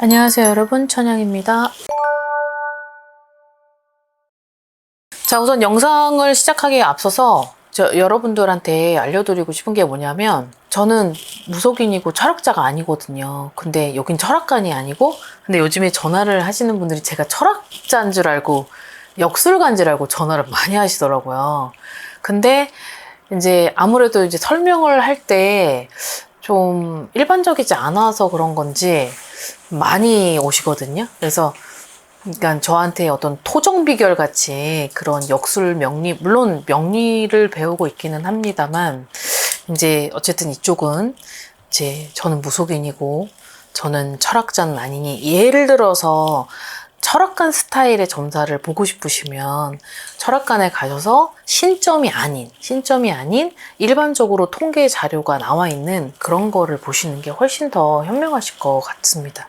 안녕하세요 여러분, 천영입니다. 자, 우선 영상을 시작하기에 앞서서 여러분들한테 알려드리고 싶은 게 뭐냐면, 저는 무속인이고 철학자가 아니거든요. 근데 여긴 철학관이 아니고, 근데 요즘에 전화를 하시는 분들이 제가 철학자인 줄 알고 역술가인 줄 알고 전화를 많이 하시더라고요. 근데 이제 아무래도 이제 설명을 할 때 좀 일반적이지 않아서 그런 건지 많이 오시거든요. 그래서 그러니까 저한테 어떤 토정 비결 같이 그런 역술 명리, 물론 명리를 배우고 있기는 합니다만, 이제 어쨌든 이쪽은 저는 무속인이고 저는 철학자는 아니니, 예를 들어서 철학관 스타일의 점사를 보고 싶으시면 철학관에 가셔서 신점이 아닌 일반적으로 통계 자료가 나와 있는 그런 거를 보시는 게 훨씬 더 현명하실 것 같습니다.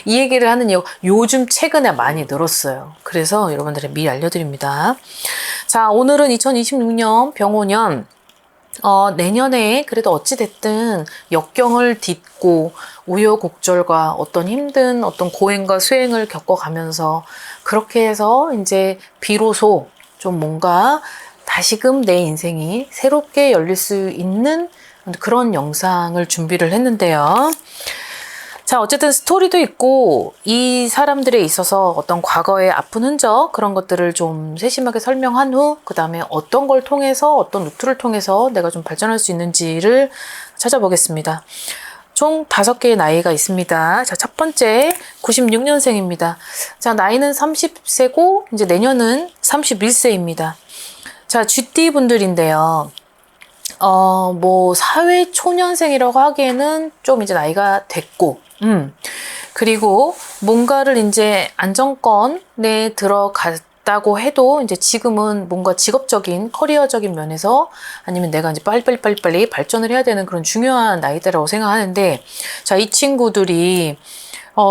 이 얘기를 하는 이유가 요즘 최근에 많이 늘었어요. 그래서 여러분들이 미리 알려드립니다. 자, 오늘은 2026년 병오년, 내년에 그래도 어찌됐든 역경을 딛고 우여곡절과 어떤 힘든 어떤 고행과 수행을 겪어가면서 그렇게 해서 이제 비로소 좀 뭔가 다시금 내 인생이 새롭게 열릴 수 있는 그런 영상을 준비를 했는데요. 자, 어쨌든 스토리도 있고 이 사람들에 있어서 어떤 과거의 아픈 흔적, 그런 것들을 좀 세심하게 설명한 후, 그 다음에 어떤 걸 통해서, 어떤 루트를 통해서 내가 좀 발전할 수 있는지를 찾아보겠습니다. 총 5개의 나이가 있습니다. 자, 첫 번째 96년생입니다. 자, 나이는 30세고 이제 내년은 31세입니다. 자, GT 분들인데요. 뭐 사회 초년생이라고 하기에는 좀 이제 나이가 됐고, 그리고 뭔가를 이제 안정권에 들어갔다고 해도 이제 지금은 뭔가 직업적인, 커리어적인 면에서 아니면 내가 이제 빨리 발전을 해야 되는 그런 중요한 나이대라고 생각하는데, 자, 이 친구들이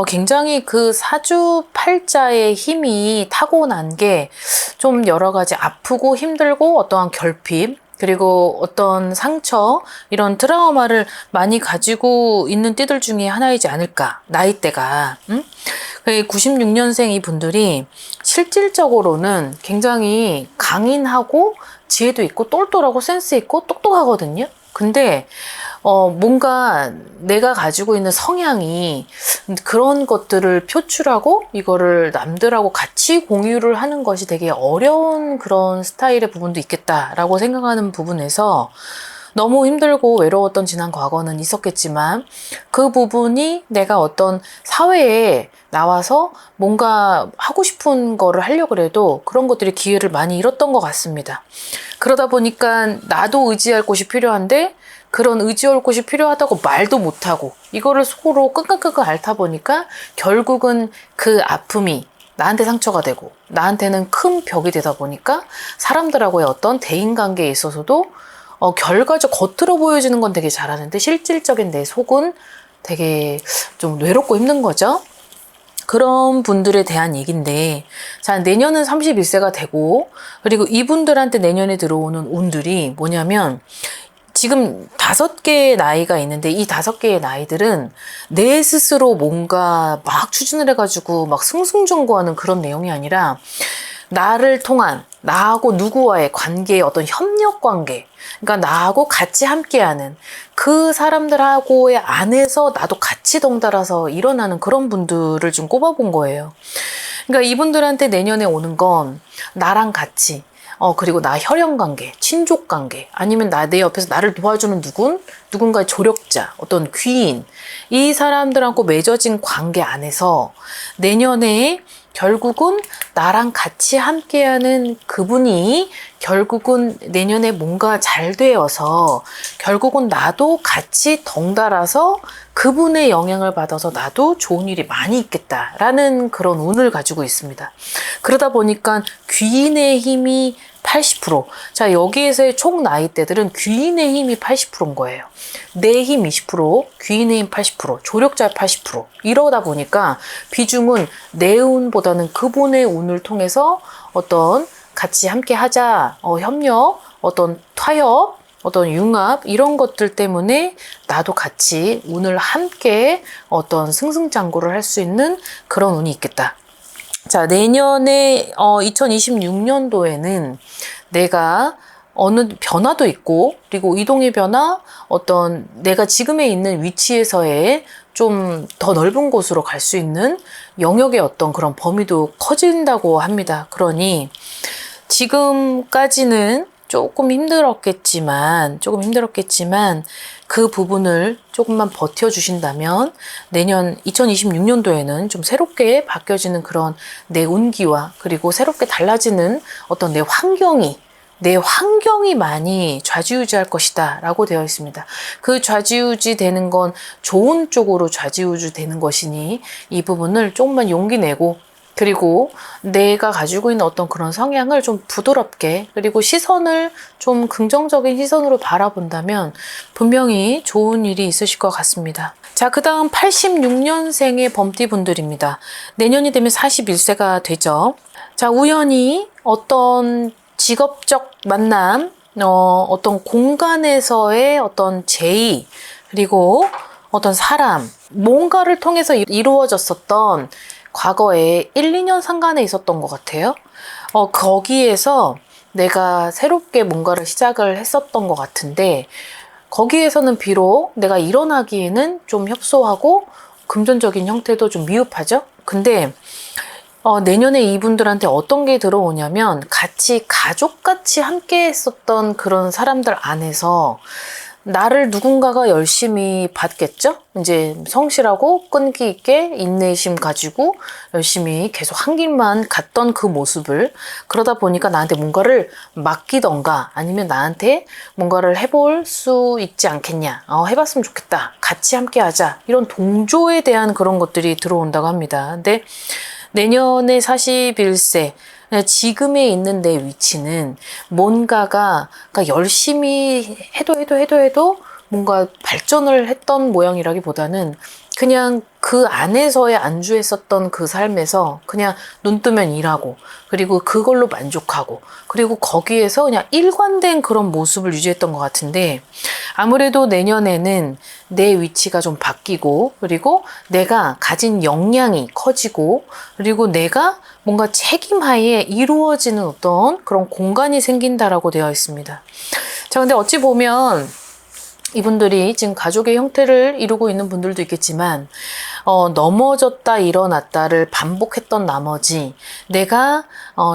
굉장히 그 사주팔자의 힘이 타고난 게 좀 여러 가지 아프고 힘들고 어떠한 결핍, 그리고 어떤 상처, 이런 트라우마를 많이 가지고 있는 띠들 중에 하나이지 않을까, 나이대가. 96년생 이 분들이 실질적으로는 굉장히 강인하고 지혜도 있고 똘똘하고 센스 있고 똑똑하거든요. 근데 뭔가 내가 가지고 있는 성향이 그런 것들을 표출하고 이거를 남들하고 같이 공유를 하는 것이 되게 어려운 그런 스타일의 부분도 있겠다라고 생각하는 부분에서, 너무 힘들고 외로웠던 지난 과거는 있었겠지만 그 부분이 내가 어떤 사회에 나와서 뭔가 하고 싶은 거를 하려고 해도 그런 것들이 기회를 많이 잃었던 것 같습니다. 그러다 보니까 나도 의지할 곳이 필요한데 그런 의지할 곳이 필요하다고 말도 못하고 이거를 속으로 끙끙끙끙 앓다 보니까 결국은 그 아픔이 나한테 상처가 되고 나한테는 큰 벽이 되다 보니까 사람들하고의 어떤 대인관계에 있어서도 결과적 겉으로 보여지는 건 되게 잘하는데 실질적인 내 속은 되게 좀 외롭고 힘든 거죠. 그런 분들에 대한 얘기인데, 자, 내년은 31세가 되고, 그리고 이분들한테 내년에 들어오는 운들이 뭐냐면, 지금 5개의 나이가 있는데 이 5개의 나이들은 내 스스로 뭔가 막 추진을 해가지고 막 승승장구하는 그런 내용이 아니라, 나를 통한 나하고 누구와의 관계의 어떤 협력 관계, 그러니까 나하고 같이 함께하는 그 사람들하고의 안에서 나도 같이 덩달아서 일어나는 그런 분들을 좀 꼽아본 거예요. 그러니까 이분들한테 내년에 오는 건 나랑 같이, 그리고 나 혈연 관계, 친족 관계, 아니면 내 옆에서 나를 도와주는 누군가의 조력자, 어떤 귀인, 이 사람들하고 맺어진 관계 안에서 내년에 결국은 나랑 같이 함께하는 그분이 결국은 내년에 뭔가 잘 되어서 결국은 나도 같이 덩달아서 그분의 영향을 받아서 나도 좋은 일이 많이 있겠다라는 그런 운을 가지고 있습니다. 그러다 보니까 귀인의 힘이 80%. 자, 여기에서의 총 나이대들은 귀인의 힘이 80%인 거예요. 내 힘 20%, 귀인의 힘 80%, 조력자 80%. 이러다 보니까 비중은 내 운보다는 그분의 운을 통해서 어떤 같이 함께 하자, 협력, 어떤 타협, 어떤 융합 이런 것들 때문에 나도 같이 운을 함께 어떤 승승장구를 할 수 있는 그런 운이 있겠다. 자, 내년에 2026년도에는 내가 어느 변화도 있고, 그리고 이동의 변화, 어떤 내가 지금에 있는 위치에서의 좀 더 넓은 곳으로 갈 수 있는 영역의 어떤 그런 범위도 커진다고 합니다. 그러니 지금까지는 조금 힘들었겠지만 그 부분을 조금만 버텨주신다면 내년 2026년도에는 좀 새롭게 바뀌어지는 그런 내 운기와 그리고 새롭게 달라지는 어떤 내 환경이 많이 좌지우지할 것이다 라고 되어 있습니다. 그 좌지우지 되는 건 좋은 쪽으로 좌지우지 되는 것이니 이 부분을 조금만 용기 내고 그리고 내가 가지고 있는 어떤 그런 성향을 좀 부드럽게 그리고 시선을 좀 긍정적인 시선으로 바라본다면 분명히 좋은 일이 있으실 것 같습니다. 자, 그 다음 86년생의 범띠분들입니다. 내년이 되면 41세가 되죠. 자, 우연히 어떤 직업적 만남, 어떤 공간에서의 어떤 제의, 그리고 어떤 사람, 뭔가를 통해서 이루어졌었던 과거에 1, 2년 상간에 있었던 것 같아요. 거기에서 내가 새롭게 뭔가를 시작을 했었던 것 같은데, 거기에서는 비록 내가 일어나기에는 좀 협소하고 금전적인 형태도 좀 미흡하죠? 근데 내년에 이분들한테 어떤 게 들어오냐면 같이 가족같이 함께 했었던 그런 사람들 안에서 나를 누군가가 열심히 봤겠죠? 이제 성실하고 끈기 있게 인내심 가지고 열심히 계속 한 길만 갔던 그 모습을 그러다 보니까 나한테 뭔가를 맡기던가 아니면 나한테 뭔가를 해볼 수 있지 않겠냐. 해봤으면 좋겠다. 같이 함께 하자. 이런 동조에 대한 그런 것들이 들어온다고 합니다. 근데 내년에 41세 지금에 있는 내 위치는 뭔가가 그러니까 열심히 해도 뭔가 발전을 했던 모양이라기보다는 그냥 그 안에서의 안주했었던 그 삶에서 그냥 눈 뜨면 일하고 그리고 그걸로 만족하고 그리고 거기에서 그냥 일관된 그런 모습을 유지했던 것 같은데 아무래도 내년에는 내 위치가 좀 바뀌고 그리고 내가 가진 역량이 커지고 그리고 내가 뭔가 책임하에 이루어지는 어떤 그런 공간이 생긴다라고 되어 있습니다. 자, 근데 어찌 보면 이분들이 지금 가족의 형태를 이루고 있는 분들도 있겠지만 넘어졌다 일어났다를 반복했던 나머지 내가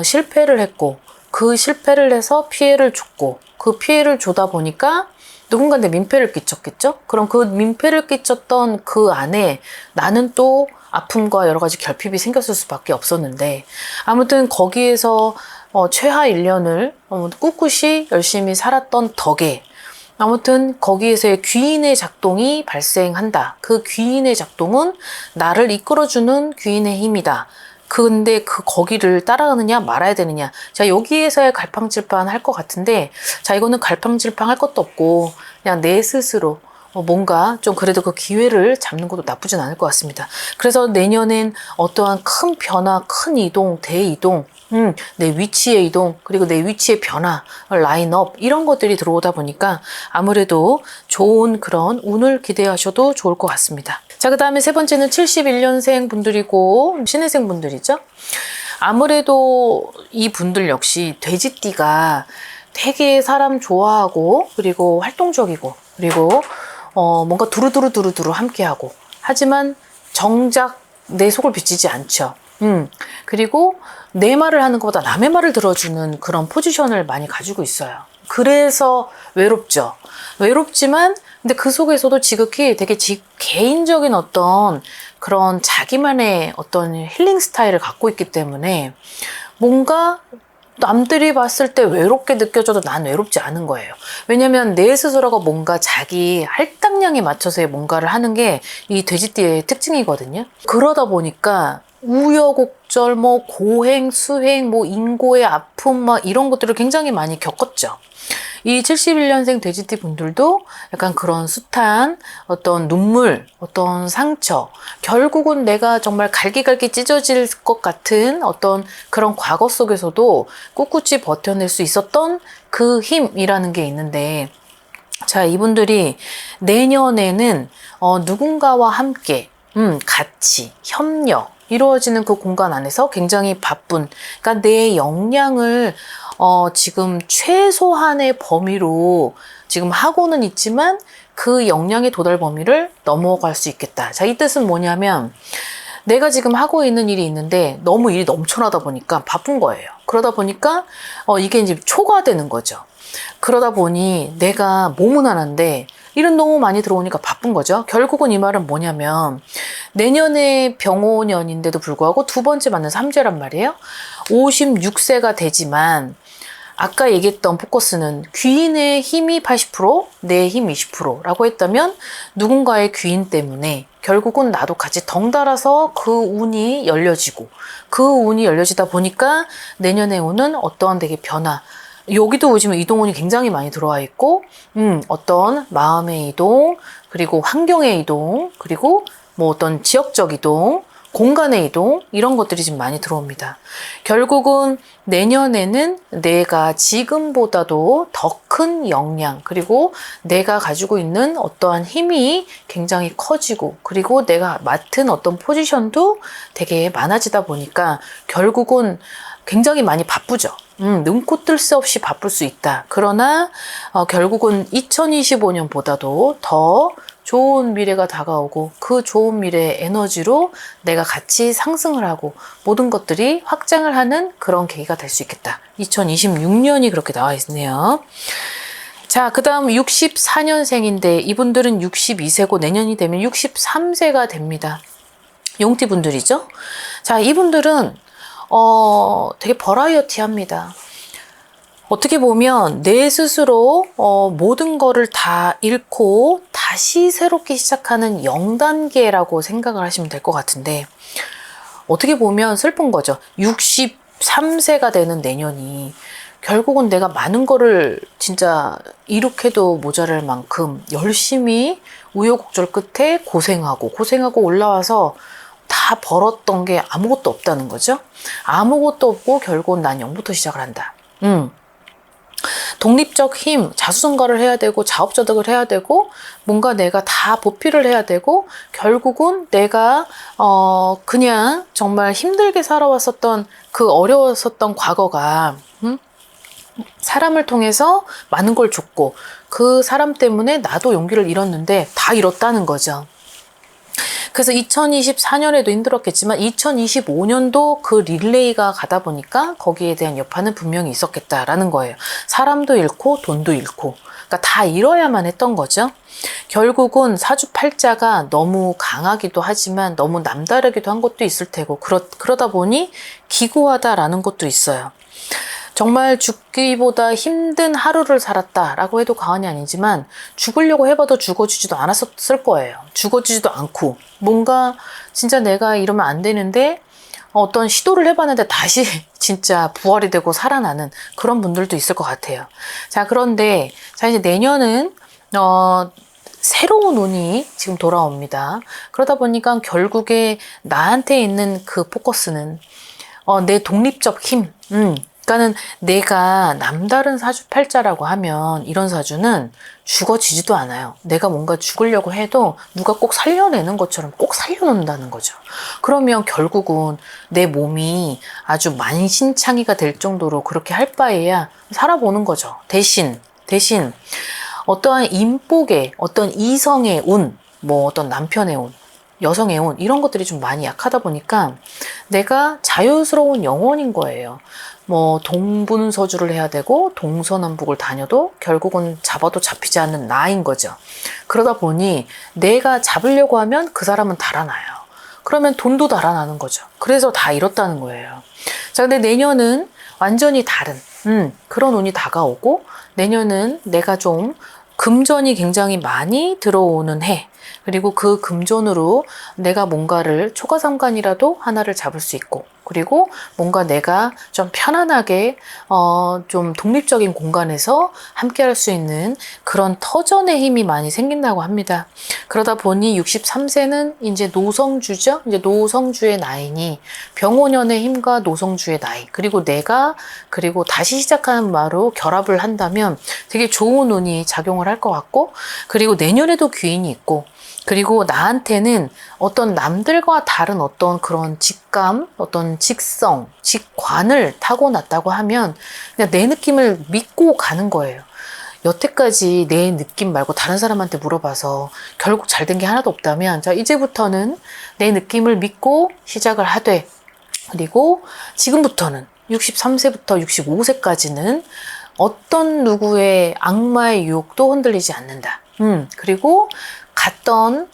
실패를 했고 그 실패를 해서 피해를 줬고 그 피해를 주다 보니까 누군가한테 민폐를 끼쳤겠죠? 그럼 그 민폐를 끼쳤던 그 안에 나는 또 아픔과 여러 가지 결핍이 생겼을 수밖에 없었는데 아무튼 거기에서 최하 1년을 꿋꿋이 열심히 살았던 덕에 아무튼 거기에서의 귀인의 작동이 발생한다. 그 귀인의 작동은 나를 이끌어주는 귀인의 힘이다. 근데 거기를 따라가느냐 말아야 되느냐. 자, 여기에서의 갈팡질팡 할 것 같은데 자, 이거는 갈팡질팡 할 것도 없고 그냥 내 스스로 뭔가 좀 그래도 그 기회를 잡는 것도 나쁘진 않을 것 같습니다. 그래서 내년엔 어떠한 큰 변화, 큰 이동, 대이동 내 위치의 이동, 그리고 내 위치의 변화, 라인업 이런 것들이 들어오다 보니까 아무래도 좋은 그런 운을 기대하셔도 좋을 것 같습니다. 자, 그 다음에 세 번째는 71년생 분들이고 신해생 분들이죠. 아무래도 이 분들 역시 돼지띠가 되게 사람 좋아하고 그리고 활동적이고 그리고 뭔가 두루두루 함께하고 하지만 정작 내 속을 비치지 않죠. 그리고 내 말을 하는 것보다 남의 말을 들어주는 그런 포지션을 많이 가지고 있어요. 그래서 외롭죠. 외롭지만 근데 그 속에서도 지극히 되게 개인적인 어떤 그런 자기만의 어떤 힐링 스타일을 갖고 있기 때문에 뭔가 남들이 봤을 때 외롭게 느껴져도 난 외롭지 않은 거예요. 왜냐면 내 스스로가 뭔가 자기 할당량에 맞춰서 뭔가를 하는 게 이 돼지띠의 특징이거든요. 그러다 보니까 우여곡절, 고행, 수행, 인고의 아픔, 이런 것들을 굉장히 많이 겪었죠. 이 71년생 돼지띠 분들도 약간 그런 숱한 어떤 눈물, 어떤 상처, 결국은 내가 정말 갈기갈기 찢어질 것 같은 어떤 그런 과거 속에서도 꿋꿋이 버텨낼 수 있었던 그 힘이라는 게 있는데 자, 이분들이 내년에는 누군가와 함께 같이 협력 이루어지는 그 공간 안에서 굉장히 바쁜, 그러니까 내 역량을 지금 최소한의 범위로 지금 하고는 있지만 그 역량의 도달 범위를 넘어갈 수 있겠다. 자, 이 뜻은 뭐냐면 내가 지금 하고 있는 일이 있는데 너무 일이 넘쳐나다 보니까 바쁜 거예요. 그러다 보니까 이게 이제 초과되는 거죠. 그러다 보니 내가 몸은 하나인데 일은 너무 많이 들어오니까 바쁜 거죠. 결국은 이 말은 뭐냐면 내년에 병오년인데도 불구하고 두 번째 맞는 삼재란 말이에요. 56세가 되지만 아까 얘기했던 포커스는 귀인의 힘이 80%, 내 힘 20%라고 했다면 누군가의 귀인 때문에 결국은 나도 같이 덩달아서 그 운이 열려지고 그 운이 열려지다 보니까 내년에 오는 어떠한 되게 변화, 여기도 보시면 이동운이 굉장히 많이 들어와 있고 어떤 마음의 이동, 그리고 환경의 이동, 그리고 뭐 어떤 지역적 이동, 공간의 이동 이런 것들이 지금 많이 들어옵니다. 결국은 내년에는 내가 지금보다도 더 큰 역량 그리고 내가 가지고 있는 어떠한 힘이 굉장히 커지고 그리고 내가 맡은 어떤 포지션도 되게 많아지다 보니까 결국은 굉장히 많이 바쁘죠. 눈코 뜰 새 없이 바쁠 수 있다. 그러나 결국은 2025년보다도 더 좋은 미래가 다가오고 그 좋은 미래의 에너지로 내가 같이 상승을 하고 모든 것들이 확장을 하는 그런 계기가 될 수 있겠다. 2026년이 그렇게 나와 있네요. 자, 그 다음 64년생인데 이분들은 62세고 내년이 되면 63세가 됩니다. 용띠 분들이죠. 자, 이분들은 되게 버라이어티합니다. 어떻게 보면 내 스스로 모든 거를 다 잃고 다시 새롭게 시작하는 0단계라고 생각을 하시면 될 것 같은데 어떻게 보면 슬픈 거죠. 63세가 되는 내년이 결국은 내가 많은 거를 진짜 이룩해도 모자랄 만큼 열심히 우여곡절 끝에 고생하고 올라와서 다 벌었던 게 아무것도 없다는 거죠. 아무것도 없고 결국은 난 0부터 시작을 한다. 독립적 힘, 자수성가를 해야 되고 자업자득을 해야 되고 뭔가 내가 다 보필을 해야 되고 결국은 내가 그냥 정말 힘들게 살아왔었던 그 어려웠었던 과거가 사람을 통해서 많은 걸 줬고 그 사람 때문에 나도 용기를 잃었는데 다 잃었다는 거죠. 그래서 2024년에도 힘들었겠지만 2025년도 그 릴레이가 가다 보니까 거기에 대한 여파는 분명히 있었겠다라는 거예요. 사람도 잃고 돈도 잃고 그러니까 다 잃어야만 했던 거죠. 결국은 사주팔자가 너무 강하기도 하지만 너무 남다르기도 한 것도 있을 테고 그러다 보니 기구하다라는 것도 있어요. 정말 죽기보다 힘든 하루를 살았다라고 해도 과언이 아니지만 죽으려고 해봐도 죽어지지도 않았을 거예요. 죽어지지도 않고 뭔가 진짜 내가 이러면 안 되는데 어떤 시도를 해봤는데 다시 진짜 부활이 되고 살아나는 그런 분들도 있을 것 같아요. 자, 그런데 자 이제 내년은 새로운 운이 지금 돌아옵니다. 그러다 보니까 결국에 나한테 있는 그 포커스는 내 독립적 힘, 그러니까는 내가 남다른 사주팔자라고 하면 이런 사주는 죽어지지도 않아요. 내가 뭔가 죽으려고 해도 누가 꼭 살려내는 것처럼 꼭 살려놓는다는 거죠. 그러면 결국은 내 몸이 아주 만신창이가 될 정도로 그렇게 할 바에야 살아보는 거죠. 대신 어떠한 인복의 어떤 이성의 운, 뭐 어떤 남편의 운, 여성의 운 이런 것들이 좀 많이 약하다 보니까 내가 자유스러운 영혼인 거예요. 뭐 동분서주를 해야 되고 동서남북을 다녀도 결국은 잡아도 잡히지 않는 나인 거죠. 그러다 보니 내가 잡으려고 하면 그 사람은 달아나요. 그러면 돈도 달아나는 거죠. 그래서 다 잃었다는 거예요. 자, 근데 내년은 완전히 다른 그런 운이 다가오고 내년은 내가 좀 금전이 굉장히 많이 들어오는 해. 그리고 그 금전으로 내가 뭔가를 초과상관이라도 하나를 잡을 수 있고 그리고 뭔가 내가 좀 편안하게 좀 독립적인 공간에서 함께 할 수 있는 그런 터전의 힘이 많이 생긴다고 합니다. 그러다 보니 63세는 이제 노성주죠. 이제 노성주의 나이니 병오년의 힘과 노성주의 나이, 그리고 내가 그리고 다시 시작하는 마로 결합을 한다면 되게 좋은 운이 작용을 할 것 같고, 그리고 내년에도 귀인이 있고, 그리고 나한테는 어떤 남들과 다른 어떤 그런 직감, 어떤 직성, 직관을 타고났다고 하면 그냥 내 느낌을 믿고 가는 거예요. 여태까지 내 느낌 말고 다른 사람한테 물어봐서 결국 잘 된 게 하나도 없다면, 자, 이제부터는 내 느낌을 믿고 시작을 하되, 그리고 지금부터는 63세부터 65세까지는 어떤 누구의 악마의 유혹도 흔들리지 않는다. 그리고 갔던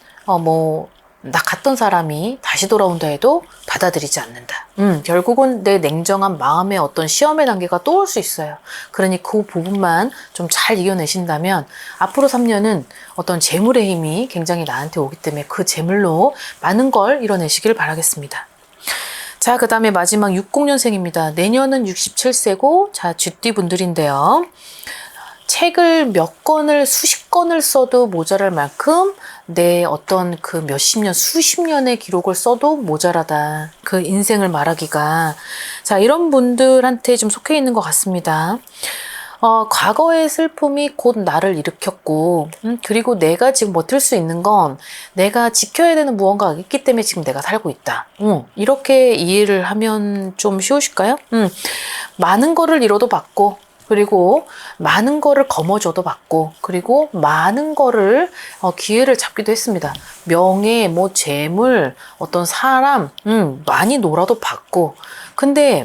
사람이 다시 돌아온다 해도 받아들이지 않는다. 결국은 내 냉정한 마음의 어떤 시험의 단계가 또 올 수 있어요. 그러니 그 부분만 좀 잘 이겨내신다면 앞으로 3년은 어떤 재물의 힘이 굉장히 나한테 오기 때문에 그 재물로 많은 걸 이뤄내시길 바라겠습니다. 자, 그 다음에 마지막 60년생입니다. 내년은 67세고, 자, 쥐띠 분들인데요. 책을 몇 권을, 수십 권을 써도 모자랄 만큼 내 어떤 그 몇십 년, 수십 년의 기록을 써도 모자라다. 그 인생을 말하기가. 자, 이런 분들한테 좀 속해 있는 것 같습니다. 과거의 슬픔이 곧 나를 일으켰고, 그리고 내가 지금 버틸 수 있는 건 내가 지켜야 되는 무언가가 있기 때문에 지금 내가 살고 있다. 이렇게 이해를 하면 좀 쉬우실까요? 많은 거를 잃어도 받고, 그리고 많은 거를 거머쥐어도 받고, 그리고 많은 거를 기회를 잡기도 했습니다. 명예, 뭐 재물, 어떤 사람, 많이 놀아도 받고. 근데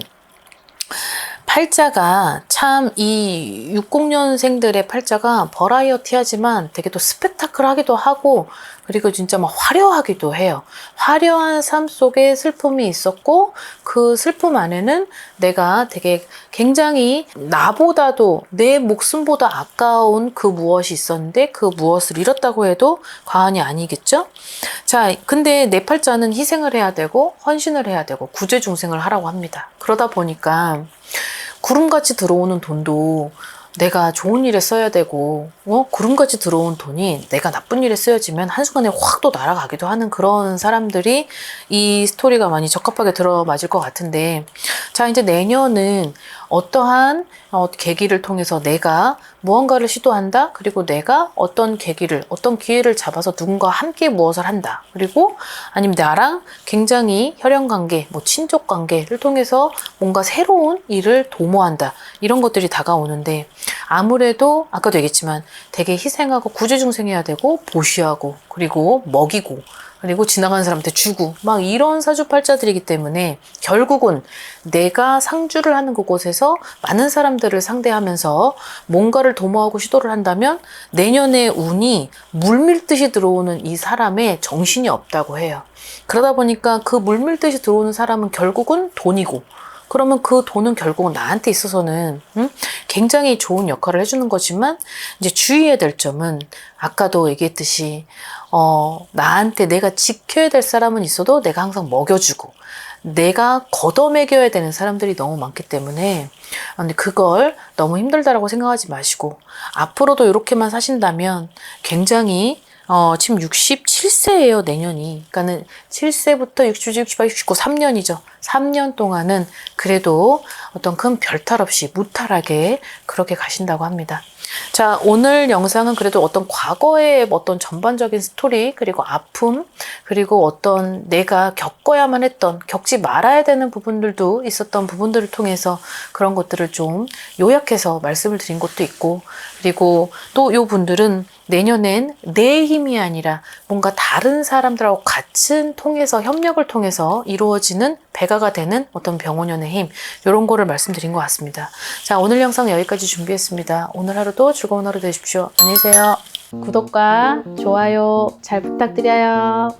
팔자가 참 이 60년생들의 팔자가 버라이어티하지만 되게 또 스펙타클하기도 하고, 그리고 진짜 막 화려하기도 해요. 화려한 삶 속에 슬픔이 있었고, 그 슬픔 안에는 내가 되게 굉장히 나보다도 내 목숨보다 아까운 그 무엇이 있었는데 그 무엇을 잃었다고 해도 과언이 아니겠죠? 자, 근데 내 팔자는 희생을 해야 되고 헌신을 해야 되고 구제중생을 하라고 합니다. 그러다 보니까 구름같이 들어오는 돈도 내가 좋은 일에 써야 되고, 구름같이 들어온 돈이 내가 나쁜 일에 쓰여지면 한순간에 확 또 날아가기도 하는 그런 사람들이 이 스토리가 많이 적합하게 들어맞을 것 같은데, 자, 이제 내년은 어떠한 계기를 통해서 내가 무언가를 시도한다. 그리고 내가 어떤 계기를, 어떤 기회를 잡아서 누군가와 함께 무엇을 한다. 그리고 아니면 나랑 굉장히 혈연관계, 뭐 친족관계를 통해서 뭔가 새로운 일을 도모한다. 이런 것들이 다가오는데, 아무래도 아까도 얘기했지만 되게 희생하고 구제중생해야 되고 보쉬하고 그리고 먹이고 그리고 지나가는 사람한테 주고 막 이런 사주팔자들이기 때문에 결국은 내가 상주를 하는 그곳에서 많은 사람들을 상대하면서 뭔가를 도모하고 시도를 한다면 내년의 운이 물밀듯이 들어오는 이 사람의 정신이 없다고 해요. 그러다 보니까 그 물밀듯이 들어오는 사람은 결국은 돈이고, 그러면 그 돈은 결국은 나한테 있어서는 굉장히 좋은 역할을 해주는 거지만, 이제 주의해야 될 점은 아까도 얘기했듯이 나한테 내가 지켜야 될 사람은 있어도 내가 항상 먹여주고 내가 걷어먹여야 되는 사람들이 너무 많기 때문에, 근데 그걸 너무 힘들다라고 생각하지 마시고 앞으로도 이렇게만 사신다면 굉장히 지금 67세예요, 내년이. 그러니까는 7세부터 67, 68, 69, 3년이죠. 3년 동안은 그래도 어떤 큰 별탈 없이 무탈하게 그렇게 가신다고 합니다. 자, 오늘 영상은 그래도 어떤 과거의 어떤 전반적인 스토리, 그리고 아픔, 그리고 어떤 내가 겪어야만 했던, 겪지 말아야 되는 부분들도 있었던 부분들을 통해서 그런 것들을 좀 요약해서 말씀을 드린 것도 있고, 그리고 또 요 분들은 내년엔 내 힘이 아니라 뭔가 다른 사람들하고 같은 통해서, 협력을 통해서 이루어지는 배가가 되는 어떤 병원연의 힘, 이런 거를 말씀드린 것 같습니다. 자, 오늘 영상 여기까지 준비했습니다. 오늘 하루도 즐거운 하루 되십시오. 안녕히 계세요. 구독과 좋아요 잘 부탁드려요.